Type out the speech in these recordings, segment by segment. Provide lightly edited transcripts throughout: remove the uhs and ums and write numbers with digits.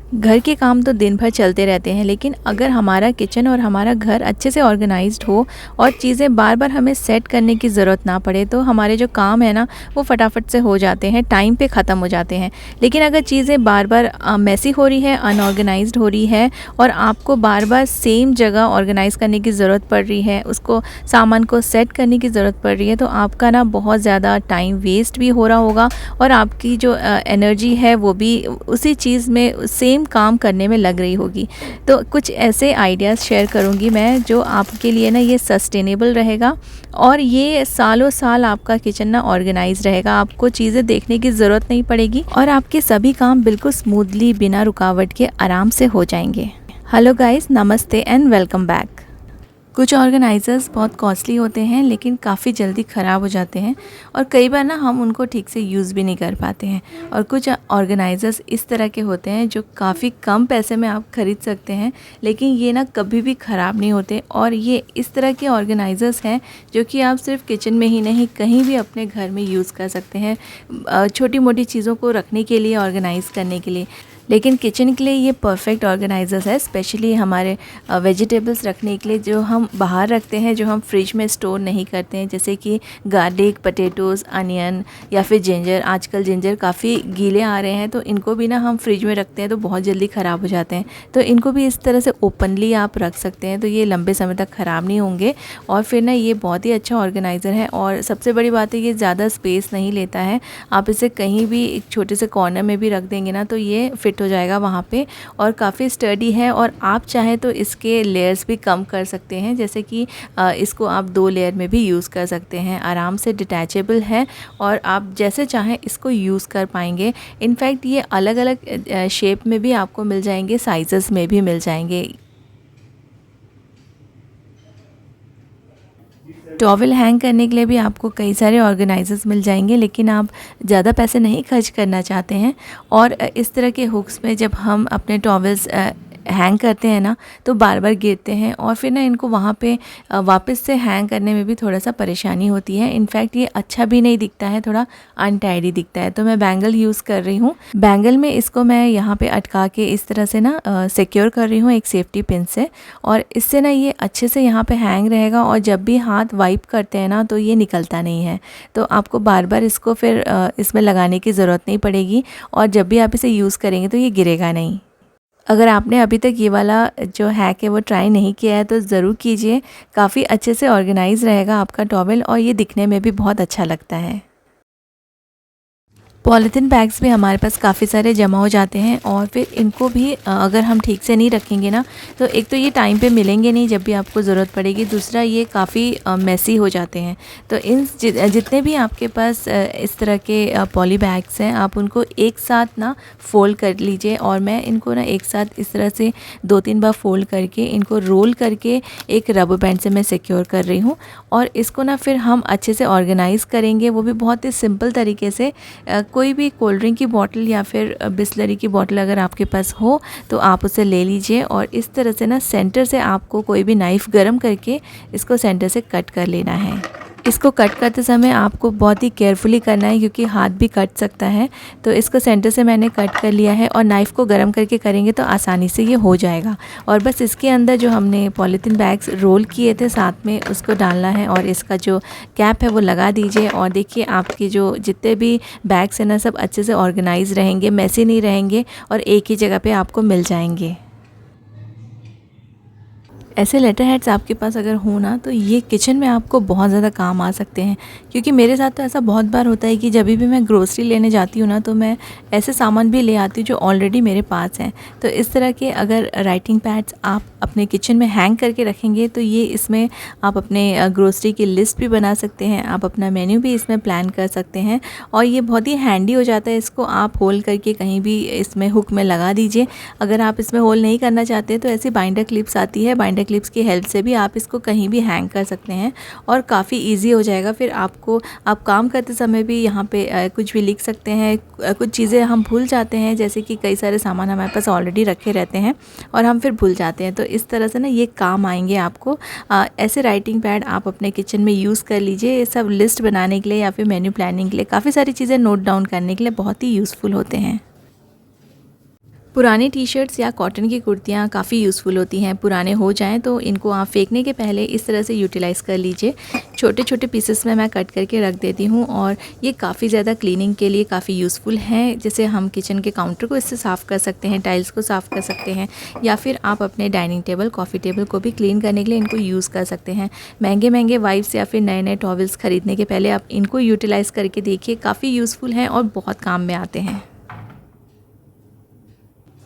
घर के काम तो दिन भर चलते रहते हैं, लेकिन अगर हमारा किचन और हमारा घर अच्छे से ऑर्गेनाइज्ड हो और चीज़ें बार बार हमें सेट करने की ज़रूरत ना पड़े, तो हमारे जो काम है ना वो फटाफट से हो जाते हैं, टाइम पे ख़त्म हो जाते हैं। लेकिन अगर चीज़ें बार बार मैसी हो रही है, अनऑर्गेनाइज्ड हो रही है और आपको बार बार सेम जगह ऑर्गेनाइज़ करने की ज़रूरत पड़ रही है, उसको सामान को सेट करने की ज़रूरत पड़ रही है, तो आपका ना बहुत ज़्यादा टाइम वेस्ट भी हो रहा होगा और आपकी जो एनर्जी है वो भी उसी चीज़ में सेम काम करने में लग रही होगी। तो कुछ ऐसे आइडियाज़ शेयर करूँगी मैं जो आपके लिए ना ये सस्टेनेबल रहेगा और ये सालों साल आपका किचन ना ऑर्गेनाइज रहेगा। आपको चीज़ें देखने की ज़रूरत नहीं पड़ेगी और आपके सभी काम बिल्कुल स्मूथली बिना रुकावट के आराम से हो जाएंगे। हेलो गाइस, नमस्ते एंड वेलकम बैक। कुछ ऑर्गेनाइज़र्स बहुत कॉस्टली होते हैं लेकिन काफ़ी जल्दी ख़राब हो जाते हैं और कई बार ना हम उनको ठीक से यूज़ भी नहीं कर पाते हैं। और कुछ ऑर्गेनाइज़र्स इस तरह के होते हैं जो काफ़ी कम पैसे में आप ख़रीद सकते हैं, लेकिन ये ना कभी भी ख़राब नहीं होते। और ये इस तरह के ऑर्गेनाइज़र्स हैं जो कि आप सिर्फ किचन में ही नहीं, कहीं भी अपने घर में यूज़ कर सकते हैं, छोटी मोटी चीज़ों को रखने के लिए, ऑर्गेनाइज़ करने के लिए। लेकिन किचन के लिए ये परफेक्ट ऑर्गेनाइज़र्स है, स्पेशली हमारे वेजिटेबल्स रखने के लिए जो हम बाहर रखते हैं, जो हम फ्रिज में स्टोर नहीं करते हैं, जैसे कि गार्लिक, पटेटोज़, अनियन या फिर जिंजर। आजकल जिंजर काफ़ी गीले आ रहे हैं, तो इनको भी ना हम फ्रिज में रखते हैं तो बहुत जल्दी ख़राब हो जाते हैं। तो इनको भी इस तरह से ओपनली आप रख सकते हैं, तो ये लंबे समय तक ख़राब नहीं होंगे। और फिर ना ये बहुत ही अच्छा ऑर्गेनाइज़र है और सबसे बड़ी बात है ये ज़्यादा स्पेस नहीं लेता है। आप इसे कहीं भी एक छोटे से कॉर्नर में भी रख देंगे ना तो ये फिट हो जाएगा वहाँ पे और काफ़ी स्टडी है। और आप चाहें तो इसके लेयर्स भी कम कर सकते हैं, जैसे कि इसको आप 2 लेयर में भी यूज़ कर सकते हैं। आराम से डिटैचेबल है और आप जैसे चाहें इसको यूज़ कर पाएंगे। इनफैक्ट ये अलग अलग शेप में भी आपको मिल जाएंगे, साइज़ेस में भी मिल जाएंगे। टॉवल हैंग करने के लिए भी आपको कई सारे ऑर्गेनाइजर्स मिल जाएंगे, लेकिन आप ज़्यादा पैसे नहीं खर्च करना चाहते हैं और इस तरह के हुक्स में जब हम अपने टॉवल्स हैंग करते हैं ना तो बार बार गिरते हैं और फिर ना इनको वहाँ पे वापस से हैंग करने में भी थोड़ा सा परेशानी होती है। इनफैक्ट ये अच्छा भी नहीं दिखता है, थोड़ा अनटाइडी दिखता है। तो मैं बैंगल यूज़ कर रही हूँ। बैंगल में इसको मैं यहाँ पे अटका के इस तरह से ना सिक्योर कर रही हूँ एक सेफ्टी पिन से, और इससे ना ये अच्छे से यहाँ पे हैंग रहेगा और जब भी हाथ वाइप करते हैं ना तो ये निकलता नहीं है। तो आपको बार बार इसको फिर इसमें लगाने की ज़रूरत नहीं पड़ेगी और जब भी आप इसे यूज़ करेंगे तो ये गिरेगा नहीं। अगर आपने अभी तक ये वाला जो हैक है वो ट्राई नहीं किया है तो ज़रूर कीजिए। काफ़ी अच्छे से ऑर्गेनाइज़ रहेगा आपका टॉवल और ये दिखने में भी बहुत अच्छा लगता है। पॉलीथीन बैग्स भी हमारे पास काफ़ी सारे जमा हो जाते हैं और फिर इनको भी अगर हम ठीक से नहीं रखेंगे ना तो एक तो ये टाइम पे मिलेंगे नहीं जब भी आपको ज़रूरत पड़ेगी, दूसरा ये काफ़ी मेसी हो जाते हैं। तो इन जितने भी आपके पास इस तरह के पॉली बैग्स हैं आप उनको एक साथ ना फ़ोल्ड कर लीजिए। और मैं इनको ना एक साथ इस तरह से 2-3 बार फ़ोल्ड करके इनको रोल करके एक रबर बैंड से मैं सिक्योर कर रही हूँ और इसको ना फिर हम अच्छे से ऑर्गेनाइज़ करेंगे, वो भी बहुत ही सिंपल तरीके से। कोई भी कोल्ड ड्रिंक की बॉटल या फिर बिस्लरी की बॉटल अगर आपके पास हो तो आप उसे ले लीजिए और इस तरह से ना सेंटर से आपको कोई भी नाइफ़ गरम करके इसको सेंटर से कट कर लेना है। इसको कट करते समय आपको बहुत ही केयरफुली करना है क्योंकि हाथ भी कट सकता है। तो इसको सेंटर से मैंने कट कर लिया है और नाइफ़ को गरम करके करेंगे तो आसानी से ये हो जाएगा। और बस इसके अंदर जो हमने पॉलीथीन बैग्स रोल किए थे साथ में उसको डालना है और इसका जो कैप है वो लगा दीजिए। और देखिए आपके जो जितने भी बैग्स हैं ना सब अच्छे से ऑर्गेनाइज रहेंगे, मैसी नहीं रहेंगे और एक ही जगह पे आपको मिल जाएंगे। ऐसे लेटर हेड्स आपके पास अगर हो ना तो ये किचन में आपको बहुत ज़्यादा काम आ सकते हैं। क्योंकि मेरे साथ तो ऐसा बहुत बार होता है कि जब भी मैं ग्रोसरी लेने जाती हूँ ना तो मैं ऐसे सामान भी ले आती हूँ जो ऑलरेडी मेरे पास हैं। तो इस तरह के अगर राइटिंग पैड्स आप अपने किचन में हैंग करके रखेंगे तो ये इसमें आप अपने ग्रोसरी की लिस्ट भी बना सकते हैं, आप अपना मेन्यू भी इसमें प्लान कर सकते हैं और ये बहुत ही हैंडी हो जाता है। इसको आप होल करके कहीं भी इसमें हुक में लगा दीजिए। अगर आप इसमें होल नहीं करना चाहते तो ऐसी बाइंडर क्लिप्स आती है, बाइंडर क्लिप्स की हेल्प से भी आप इसको कहीं भी हैंग कर सकते हैं और काफ़ी इजी हो जाएगा। फिर आपको आप काम करते समय भी यहाँ पे कुछ भी लिख सकते हैं। कुछ चीज़ें हम भूल जाते हैं, जैसे कि कई सारे सामान हमारे पास ऑलरेडी रखे रहते हैं और हम फिर भूल जाते हैं, तो इस तरह से ना ये काम आएंगे आपको। ऐसे राइटिंग पैड आप अपने किचन में यूज़ कर लीजिए। ये सब लिस्ट बनाने के लिए या फिर मेन्यू प्लानिंग के लिए, काफ़ी सारी चीज़ें नोट डाउन करने के लिए बहुत ही यूज़फुल होते हैं। पुराने टी-शर्ट्स या कॉटन की कुर्तियाँ काफ़ी यूज़फुल होती हैं। पुराने हो जाएँ तो इनको आप फेंकने के पहले इस तरह से यूटिलाइज़ कर लीजिए। छोटे-छोटे पीसेस में मैं कट करके रख देती हूँ और ये काफ़ी ज़्यादा क्लीनिंग के लिए काफ़ी यूज़फुल हैं। जैसे हम किचन के काउंटर को इससे साफ़ कर सकते हैं, टाइल्स को साफ़ कर सकते हैं, या फिर आप अपने डाइनिंग टेबल, कॉफ़ी टेबल को भी क्लीन करने के लिए इनको यूज़ कर सकते हैं। महंगे-महंगे वाइप्स या फिर नए-नए टॉवल्स खरीदने के पहले आप इनको यूटिलाइज़ करके देखिए, काफ़ी यूज़फुल हैं और बहुत काम में आते हैं।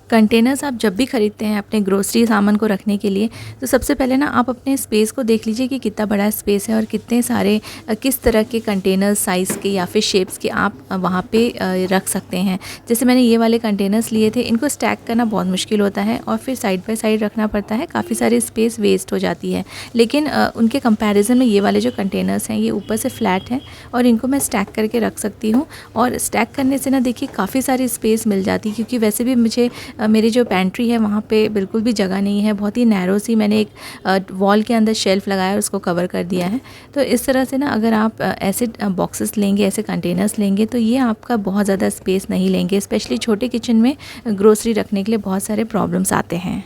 कंटेनर्स आप जब भी ख़रीदते हैं अपने ग्रोसरी सामान को रखने के लिए, तो सबसे पहले ना आप अपने स्पेस को देख लीजिए कि कितना बड़ा स्पेस है और कितने सारे किस तरह के कंटेनर्स साइज़ के या फिर शेप्स के आप वहाँ पे रख सकते हैं। जैसे मैंने ये वाले कंटेनर्स लिए थे, इनको स्टैक करना बहुत मुश्किल होता है और फिर साइड बाय साइड रखना पड़ता है, काफ़ी सारी स्पेस वेस्ट हो जाती है। लेकिन उनके कंपैरिजन में ये वाले जो कंटेनर्स हैं, ये ऊपर से फ्लैट हैं और इनको मैं स्टैक करके रख सकती हूँ। और स्टैक करने से ना देखिए काफ़ी सारी स्पेस मिल जाती है, क्योंकि वैसे भी मुझे मेरी जो पैंट्री है वहाँ पे बिल्कुल भी जगह नहीं है, बहुत ही नैरो सी मैंने एक वॉल के अंदर शेल्फ़ लगाया और उसको कवर कर दिया है। तो इस तरह से ना अगर आप ऐसे बॉक्सेस लेंगे, ऐसे कंटेनर्स लेंगे, तो ये आपका बहुत ज़्यादा स्पेस नहीं लेंगे। स्पेशली छोटे किचन में ग्रोसरी रखने के लिए बहुत सारे प्रॉब्लम्स आते हैं।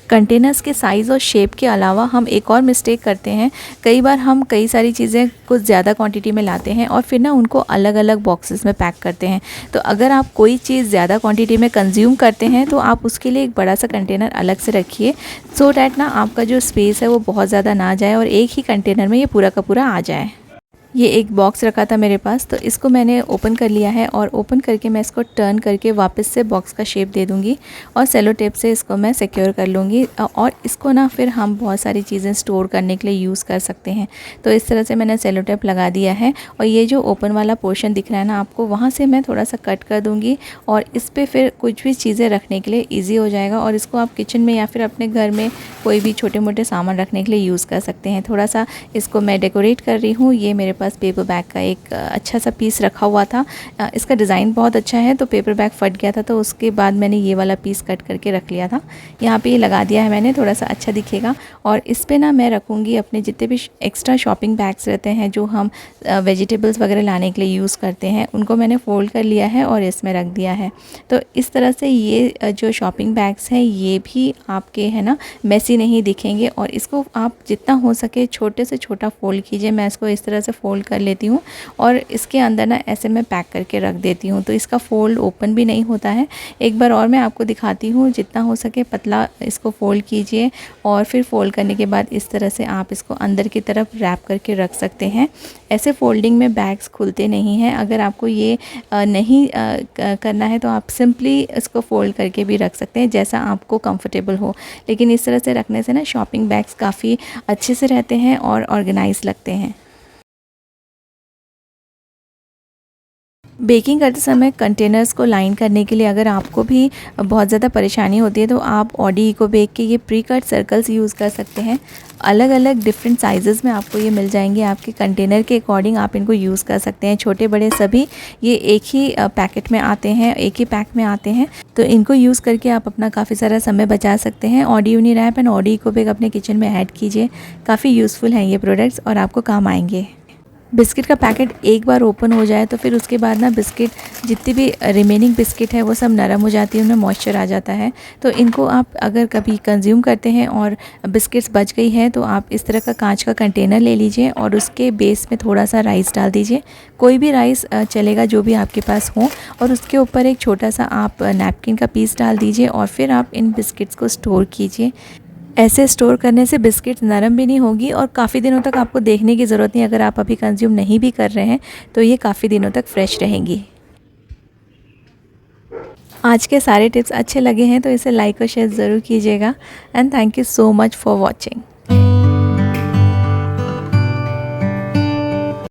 कंटेनर्स के साइज़ और शेप के अलावा हम एक और मिस्टेक करते हैं। कई बार हम कई सारी चीज़ें कुछ ज़्यादा क्वांटिटी में लाते हैं और फिर ना उनको अलग-अलग बॉक्सेस में पैक करते हैं। तो अगर आप कोई चीज़ ज़्यादा क्वांटिटी में कंज्यूम करते हैं तो आप उसके लिए एक बड़ा सा कंटेनर अलग से रखिए, सो डैट ना आपका जो स्पेस है वो बहुत ज़्यादा ना जाए और एक ही कंटेनर में ये पूरा का पूरा आ जाए। ये एक बॉक्स रखा था मेरे पास, तो इसको मैंने ओपन कर लिया है और ओपन करके मैं इसको टर्न करके वापस से बॉक्स का शेप दे दूँगी और सेलो टेप से इसको मैं सिक्योर कर लूँगी। और इसको ना फिर हम बहुत सारी चीज़ें स्टोर करने के लिए यूज़ कर सकते हैं। तो इस तरह से मैंने सेलो टेप लगा दिया है और ये जो ओपन वाला पोर्शन दिख रहा है ना आपको, वहाँ से मैं थोड़ा सा कट कर दूँगी और इस पर फिर कुछ भी चीज़ें रखने के लिए ईजी हो जाएगा और इसको आप किचन में या फिर अपने घर में कोई भी छोटे मोटे सामान रखने के लिए यूज़ कर सकते हैं। थोड़ा सा इसको मैं डेकोरेट कर रही हूँ। ये मेरे पास पेपर बैग का एक अच्छा सा पीस रखा हुआ था। इसका डिज़ाइन बहुत अच्छा है, तो पेपर बैग फट गया था, तो उसके बाद मैंने ये वाला पीस कट करके रख लिया था। यहाँ पे ये लगा दिया है मैंने, थोड़ा सा अच्छा दिखेगा। और इस पे ना मैं रखूँगी अपने जितने भी एक्स्ट्रा शॉपिंग बैग्स रहते हैं जो हम वेजिटेबल्स वगैरह लाने के लिए यूज़ करते हैं, उनको मैंने फ़ोल्ड कर लिया है और इसमें रख दिया है। तो इस तरह से ये जो शॉपिंग बैग्स हैं ये भी आपके है ना मैसी नहीं दिखेंगे और इसको आप जितना हो सके छोटे से छोटा फ़ोल्ड कीजिए। मैं इसको इस तरह से फ़ोल्ड कर लेती हूँ और इसके अंदर ना ऐसे मैं पैक करके रख देती हूँ, तो इसका फ़ोल्ड ओपन भी नहीं होता है। एक बार और मैं आपको दिखाती हूँ, जितना हो सके पतला इसको फ़ोल्ड कीजिए और फिर फ़ोल्ड करने के बाद इस तरह से आप इसको अंदर की तरफ रैप करके रख सकते हैं। ऐसे फ़ोल्डिंग में बैग्स खुलते नहीं हैं। अगर आपको ये नहीं करना है तो आप सिंपली इसको फ़ोल्ड करके भी रख सकते हैं, जैसा आपको कंफर्टेबल हो। लेकिन इस तरह से रखने से ना शॉपिंग बैग्स काफ़ी अच्छे से रहते हैं और ऑर्गेनाइज लगते हैं। बेकिंग करते समय कंटेनर्स को लाइन करने के लिए अगर आपको भी बहुत ज़्यादा परेशानी होती है तो आप ऑडी इको बेक के ये प्री कट सर्कल्स यूज़ कर सकते हैं। अलग अलग डिफरेंट साइज़ेस में आपको ये मिल जाएंगे, आपके कंटेनर के अकॉर्डिंग आप इनको यूज़ कर सकते हैं। छोटे बड़े सभी ये एक ही पैकेट में आते हैं, एक ही पैक में आते हैं, तो इनको यूज़ करके आप अपना काफ़ी सारा समय बचा सकते हैं। Oddy Uniwrap and Oddy Ecobake अपने किचन में ऐड कीजिए। काफ़ी यूज़फुल हैं ये प्रोडक्ट्स और आपको काम आएंगे। बिस्किट का पैकेट एक बार ओपन हो जाए तो फिर उसके बाद ना बिस्किट जितनी भी रिमेनिंग बिस्किट है वो सब नरम हो जाती है, उनमें मॉइस्चर आ जाता है। तो इनको आप अगर कभी कंज्यूम करते हैं और बिस्किट्स बच गई है तो आप इस तरह का कांच का कंटेनर ले लीजिए और उसके बेस में थोड़ा सा राइस डाल दीजिए। कोई भी राइस चलेगा जो भी आपके पास हो, और उसके ऊपर एक छोटा सा आप नैपकिन का पीस डाल दीजिए और फिर आप इन बिस्किट्स को स्टोर कीजिए। ऐसे स्टोर करने से बिस्किट नरम भी नहीं होगी और काफ़ी दिनों तक आपको देखने की ज़रूरत नहीं। अगर आप अभी कंज्यूम नहीं भी कर रहे हैं तो ये काफ़ी दिनों तक फ्रेश रहेंगी। आज के सारे टिप्स अच्छे लगे हैं तो इसे लाइक और शेयर ज़रूर कीजिएगा and thank you so much for watching.